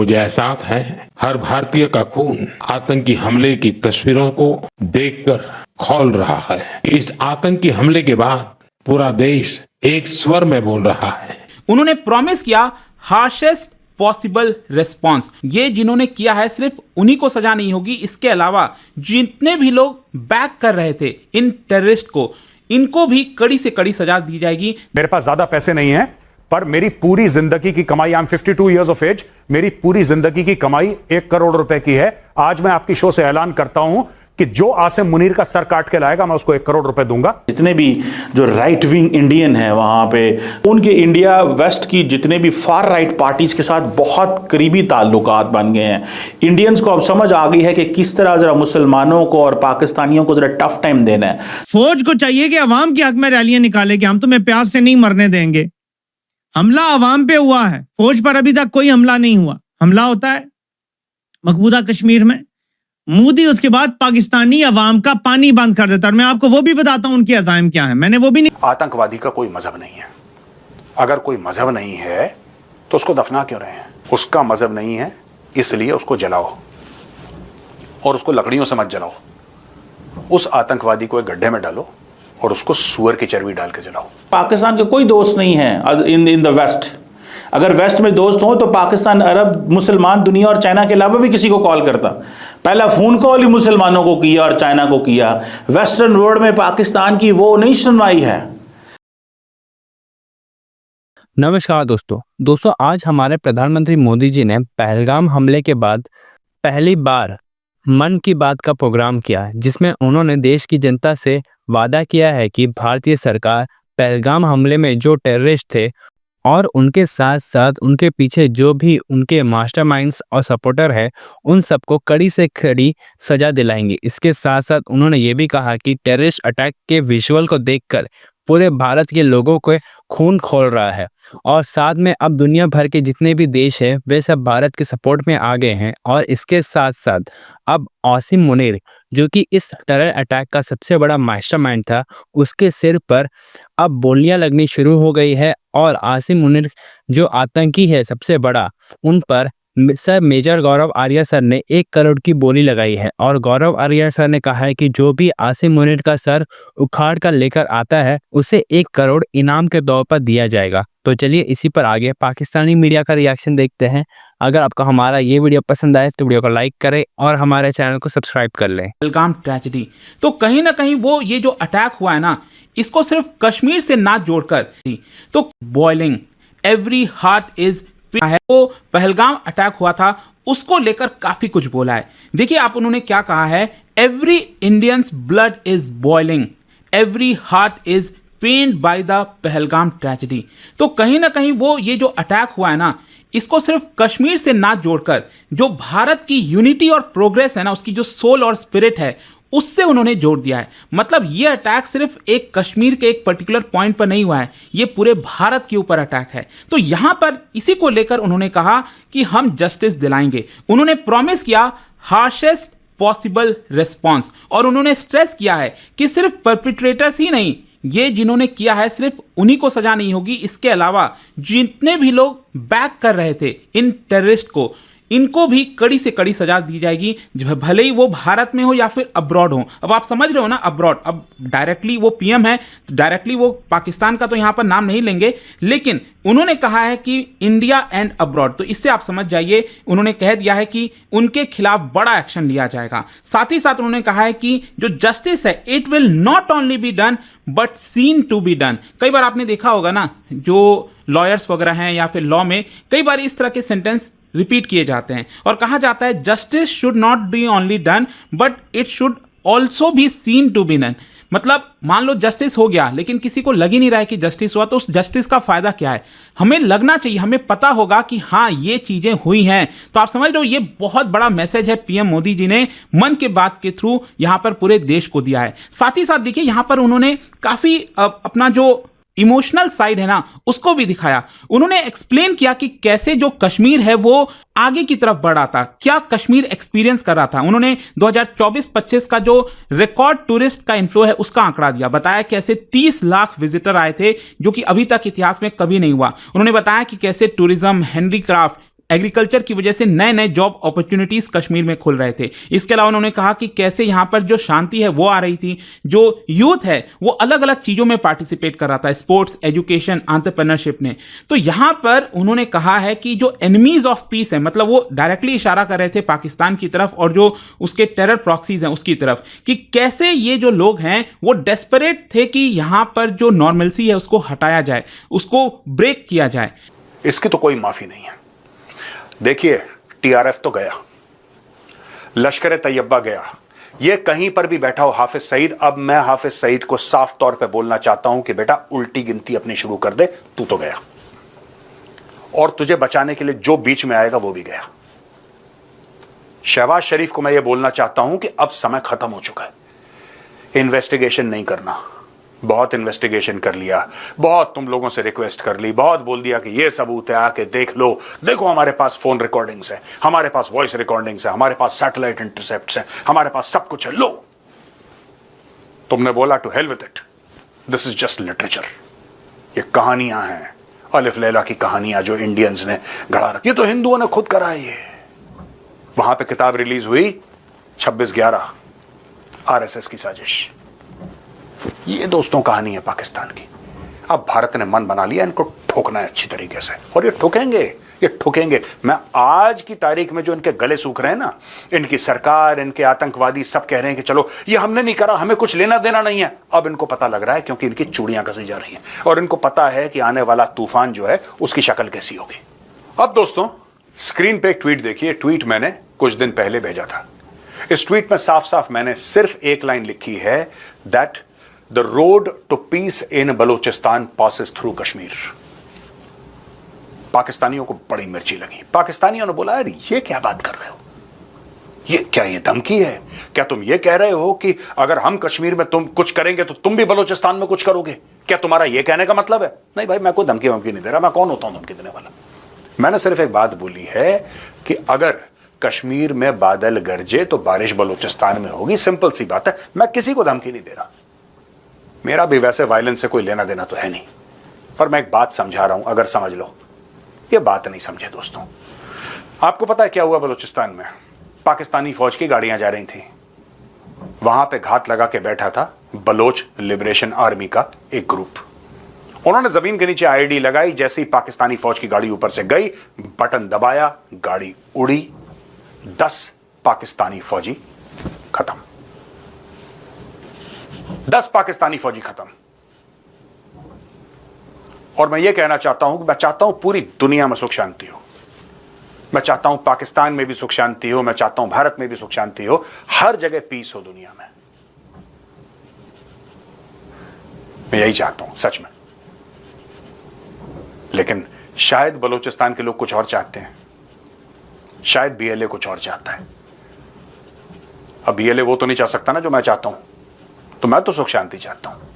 मुझे एहसास है हर भारतीय का खून आतंकी हमले की तस्वीरों को देखकर खौल रहा है। इस आतंकी हमले के बाद पूरा देश एक स्वर में बोल रहा है। उन्होंने प्रॉमिस किया हार्शेस्ट पॉसिबल रेस्पॉन्स। ये जिन्होंने किया है सिर्फ उन्हीं को सजा नहीं होगी, इसके अलावा जितने भी लोग बैक कर रहे थे इन टेररिस्ट को, इनको भी कड़ी से कड़ी सजा दी जाएगी। मेरे पास ज्यादा पैसे नहीं है, पर मेरी पूरी जिंदगी की कमाई, I am 52 years of age, मेरी पूरी जिंदगी की कमाई 1 करोड़ रुपए की है। आज मैं आपकी शो से ऐलान करता हूं कि जो आसिम मुनीर का सर काट के लाएगा मैं उसको 1 करोड़ रुपए दूंगा। जितने भी जो राइट विंग इंडियन है वहां पे, उनके इंडिया वेस्ट की जितने भी फार राइट पार्टीज के साथ बहुत करीबी ताल्लुकात बन गए हैं। इंडियंस को अब समझ आ गई है कि किस तरह जरा मुसलमानों को और पाकिस्तानियों को जरा टफ टाइम देना है। फौज को चाहिए कि अवाम के हक में रैलियां निकाले कि हम तुम्हें प्यास से नहीं मरने देंगे। हमला अवाम पे हुआ है, फौज पर अभी तक कोई हमला नहीं हुआ। हमला होता है मकबूजा कश्मीर में, मोदी उसके बाद पाकिस्तानी अवाम का पानी बंद कर देता है। और मैं आपको वो भी बताता हूं उनके अज़ाइम क्या है, मैंने वो भी नहीं। आतंकवादी का कोई मजहब नहीं है। अगर कोई मजहब नहीं है तो उसको दफना क्यों रहे हैं? उसका मजहब नहीं है इसलिए उसको जलाओ, और उसको लकड़ियों से मत जलाओ। उस आतंकवादी को एक गड्ढे में डालो और उसको सूअर की चर्बी डाल के जलाओ। पाकिस्तान के कोई दोस्त नहीं है इन द वेस्ट। अगर वेस्ट में दोस्त हो तो पाकिस्तान, अरब, मुसलमान, दुनिया और चाइना के अलावा भी किसी को कॉल करता। पहला फोन कॉल ही मुसलमानों को किया और चाइना को किया। वेस्टर्न वर्ल्ड में पाकिस्तान की वो नहीं सुनवाई है। नमस्कार दोस्तों, आज हमारे प्रधानमंत्री मोदी जी ने पहलगाम हमले के बाद पहली बार मन की बात का प्रोग्राम किया, जिसमें उन्होंने देश की जनता से वादा किया है कि भारतीय सरकार पहलगाम हमले में जो टेररिस्ट थे और उनके साथ साथ उनके पीछे जो भी उनके मास्टरमाइंड्स और सपोर्टर है, उन सबको कड़ी से कड़ी सजा दिलाएंगे। इसके साथ साथ उन्होंने ये भी कहा कि टेररिस्ट अटैक के विजुअल को देखकर पूरे भारत के लोगों को खून खौल रहा है, और साथ में अब दुनिया भर के जितने भी देश हैं वे सब भारत के सपोर्ट में आ गए हैं। और इसके साथ साथ अब आसिम मुनीर, जो कि इस टेरर अटैक का सबसे बड़ा मास्टरमाइंड था, उसके सिर पर अब गोलियां लगनी शुरू हो गई है। और आसिम मुनीर जो आतंकी है सबसे बड़ा, उन पर सर मेजर गौरव आर्या सर ने 1 करोड़ की बोली लगाई है। और गौरव आर्या सर ने कहा है कि जो भी आसिम मुनीर का सर उखाड़ कर लेकर आता है उसे 1 करोड़ इनाम के तौर पर दिया जाएगा। तो चलिए इसी पर आगे पाकिस्तानी मीडिया का रिएक्शन देखते हैं। अगर आपको हमारा ये वीडियो पसंद आए तो वीडियो को लाइक करें और हमारे चैनल को सब्सक्राइब कर लें। पहलगाम ट्रेजेडी, तो कहीं ना कहीं वो ये जो अटैक हुआ है ना, इसको सिर्फ कश्मीर से ना जोड़कर, तो बॉइलिंग एवरी हार्ट इज है, वो पहलगाम अटैक हुआ था उसको लेकर काफी कुछ बोला है। देखिए आप, उन्होंने क्या कहा है, every Indian's blood is boiling, every heart is pained by the Pahalgam tragedy. तो कहीं ना कहीं वो ये जो अटैक हुआ है ना, इसको सिर्फ कश्मीर से ना जोड़कर जो भारत की यूनिटी और प्रोग्रेस है ना, उसकी जो सोल और स्पिरिट है, उससे उन्होंने जोड़ दिया है। मतलब ये अटैक सिर्फ एक कश्मीर के एक पर्टिकुलर पॉइंट पर नहीं हुआ है, ये पूरे भारत के ऊपर अटैक है। तो यहां पर इसी को लेकर उन्होंने कहा कि हम जस्टिस दिलाएंगे। उन्होंने प्रॉमिस किया हार्शेस्ट पॉसिबल रेस्पॉन्स, और उन्होंने स्ट्रेस किया है कि सिर्फ परपिट्रेटर्स ही नहीं, ये जिन्होंने किया है सिर्फ उन्हीं को सजा नहीं होगी, इसके अलावा जितने भी लोग बैक कर रहे थे इन टेररिस्ट को, इनको भी कड़ी से कड़ी सजा दी जाएगी, भले ही वो भारत में हो या फिर अब्रॉड हो। अब आप समझ रहे हो ना, अब्रॉड, अब डायरेक्टली वो पीएम है, डायरेक्टली वो पाकिस्तान का तो यहाँ पर नाम नहीं लेंगे, लेकिन उन्होंने कहा है कि इंडिया एंड अब्रॉड, तो इससे आप समझ जाइए उन्होंने कह दिया है कि उनके खिलाफ बड़ा एक्शन लिया जाएगा। साथ ही साथ उन्होंने कहा है कि जो जस्टिस है, it will not only be done but seen to be done. कई बार आपने देखा होगा ना, जो लॉयर्स वगैरह हैं या फिर लॉ में कई बार इस तरह के सेंटेंस रिपीट किए जाते हैं और कहा जाता है justice should not be only done but it should also be seen to be done. मतलब मान लो जस्टिस हो गया लेकिन किसी को लग ही नहीं रहा है कि जस्टिस हुआ, तो उस जस्टिस का फायदा क्या है? हमें लगना चाहिए, हमें पता होगा कि हाँ ये चीजें हुई हैं। तो आप समझ रहे हो, ये बहुत बड़ा मैसेज है पीएम मोदी जी ने मन की बात के थ्रू यहां पर पूरे देश को दिया है। साथ ही साथ देखिए यहां पर उन्होंने काफी अपना जो इमोशनल साइड है ना, उसको भी दिखाया। उन्होंने एक्सप्लेन किया कि कैसे जो कश्मीर है वो आगे की तरफ बढ़ रहा था, क्या कश्मीर एक्सपीरियंस कर रहा था। उन्होंने 2024-25 का जो रिकॉर्ड टूरिस्ट का इन्फ्लो है उसका आंकड़ा दिया, बताया कैसे 30 लाख विजिटर आए थे, जो कि अभी तक इतिहास में कभी नहीं हुआ। उन्होंने बताया कि कैसे टूरिज्म, हैंडीक्राफ्ट, एग्रीकल्चर की वजह से नए नए जॉब अपॉर्चुनिटीज कश्मीर में खुल रहे थे। इसके अलावा उन्होंने कहा कि कैसे यहाँ पर जो शांति है वो आ रही थी, जो यूथ है वो अलग अलग चीज़ों में पार्टिसिपेट कर रहा था, स्पोर्ट्स, एजुकेशन, एंटरप्रेन्योरशिप में। तो यहाँ पर उन्होंने कहा है कि जो एनिमीज ऑफ पीस है, मतलब वो डायरेक्टली इशारा कर रहे थे पाकिस्तान की तरफ और जो उसके टेरर प्रॉक्सीज हैं उसकी तरफ, कि कैसे ये जो लोग हैं वो डेस्परेट थे कि यहाँ पर जो नॉर्मलसी है उसको हटाया जाए, उसको ब्रेक किया जाए। इसकी तो कोई माफी नहीं है। देखिए, टीआरएफ तो गया, लश्कर तैयबा गया, ये कहीं पर भी बैठा हो हाफिज सईद। अब मैं हाफिज सईद को साफ तौर पे बोलना चाहता हूं कि बेटा उल्टी गिनती अपनी शुरू कर दे, तू तो गया, और तुझे बचाने के लिए जो बीच में आएगा वो भी गया। शहबाज शरीफ को मैं ये बोलना चाहता हूं कि अब समय खत्म हो चुका है। इन्वेस्टिगेशन नहीं करना, बहुत इन्वेस्टिगेशन कर लिया, बहुत तुम लोगों से रिक्वेस्ट कर ली, बहुत बोल दिया कि ये सबूत है, आके देख लो, देखो हमारे पास फोन रिकॉर्डिंग्स है, हमारे पास वॉइस रिकॉर्डिंग्स है, हमारे पास सैटेलाइट इंटरसेप्ट्स हैं, हमारे पास सब कुछ है, लो। तुमने बोला to hell with it, this is just literature, ये कहानियां हैं, अलिफ लैला की कहानियां जो इंडियंस ने गढ़ा रखी। ये तो हिंदुओं ने खुद करा है। ये वहां पे किताब रिलीज हुई 26/11, आरएसएस की साजिश। ये दोस्तों कहानी है पाकिस्तान की। अब भारत ने मन बना लिया इनको ठोकना है अच्छी तरीके से, और ये ठोकेंगे, ये ठोकेंगे। मैं आज की तारीख में जो इनके गले सूख रहे हैं ना, इनकी सरकार, इनके आतंकवादी सब कह रहे हैं कि चलो ये हमने नहीं करा, हमें कुछ लेना देना नहीं है। अब इनको पता लग रहा है क्योंकि इनकी चूड़ियां कसी जा रही हैं, और इनको पता है कि आने वाला तूफान जो है उसकी शक्ल कैसी होगी। अब दोस्तों स्क्रीन पे एक ट्वीट देखिए। ट्वीट मैंने कुछ दिन पहले भेजा था। इस ट्वीट में साफ साफ मैंने सिर्फ एक लाइन लिखी है, that the road to peace in Balochistan passes through Kashmir. पाकिस्तानियों को बड़ी मिर्ची लगी। पाकिस्तानियों ने बोला, यार ये क्या बात कर रहे हो, ये क्या, ये धमकी है क्या? तुम ये कह रहे हो कि अगर हम कश्मीर में तुम कुछ करेंगे तो तुम भी बलूचिस्तान में कुछ करोगे? क्या तुम्हारा ये कहने का मतलब है? नहीं भाई, मैं कोई धमकी वमकी नहीं दे रहा। मैं कौन होता हूं धमकी देने वाला? मैंने सिर्फ एक बात बोली है कि अगर कश्मीर में बादल गरजे तो बारिश बलूचिस्तान में होगी। सिंपल सी बात है। मैं किसी को धमकी नहीं दे रहा, मेरा भी वैसे वायलेंस से कोई लेना देना तो है नहीं, पर मैं एक बात समझा रहा हूं, अगर समझ लो। ये बात नहीं समझे दोस्तों। आपको पता है क्या हुआ बलूचिस्तान में? पाकिस्तानी फौज की गाड़ियां जा रही थी, वहां पे घात लगा के बैठा था बलोच लिबरेशन आर्मी का एक ग्रुप। उन्होंने जमीन के नीचे आईडी लगाई, जैसे ही पाकिस्तानी फौज की गाड़ी ऊपर से गई, बटन दबाया, गाड़ी उड़ी, 10 पाकिस्तानी फौजी खत्म। 10 पाकिस्तानी फौजी खत्म। और मैं ये कहना चाहता हूं कि मैं चाहता हूं पूरी दुनिया में सुख शांति हो। मैं चाहता हूं पाकिस्तान में भी सुख शांति हो, मैं चाहता हूं भारत में भी सुख शांति हो, हर जगह पीस हो दुनिया में। मैं यही चाहता हूं सच में। लेकिन शायद बलूचिस्तान के लोग कुछ और चाहते हैं, शायद बीएलए कुछ और चाहता है। अब बीएलए वो तो नहीं चाह सकता ना जो मैं चाहता हूं, तो मैं तो सुख शांति चाहता हूं।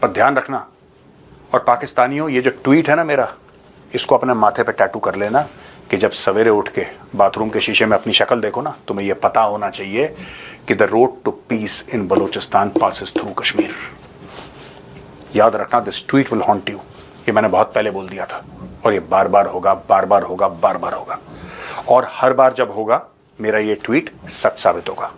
पर ध्यान रखना, और पाकिस्तानियों, ये जो ट्वीट है ना मेरा, इसको अपने माथे पे टैटू कर लेना कि जब सवेरे उठ के बाथरूम के शीशे में अपनी शक्ल देखो ना, तुम्हें यह पता होना चाहिए कि the road to peace in Balochistan passes through Kashmir. याद रखना, this tweet will haunt you. ये मैंने बहुत पहले बोल दिया था, और ये बार बार होगा, बार बार होगा, बार बार होगा, और हर बार जब होगा मेरा ये ट्वीट सच साबित होगा।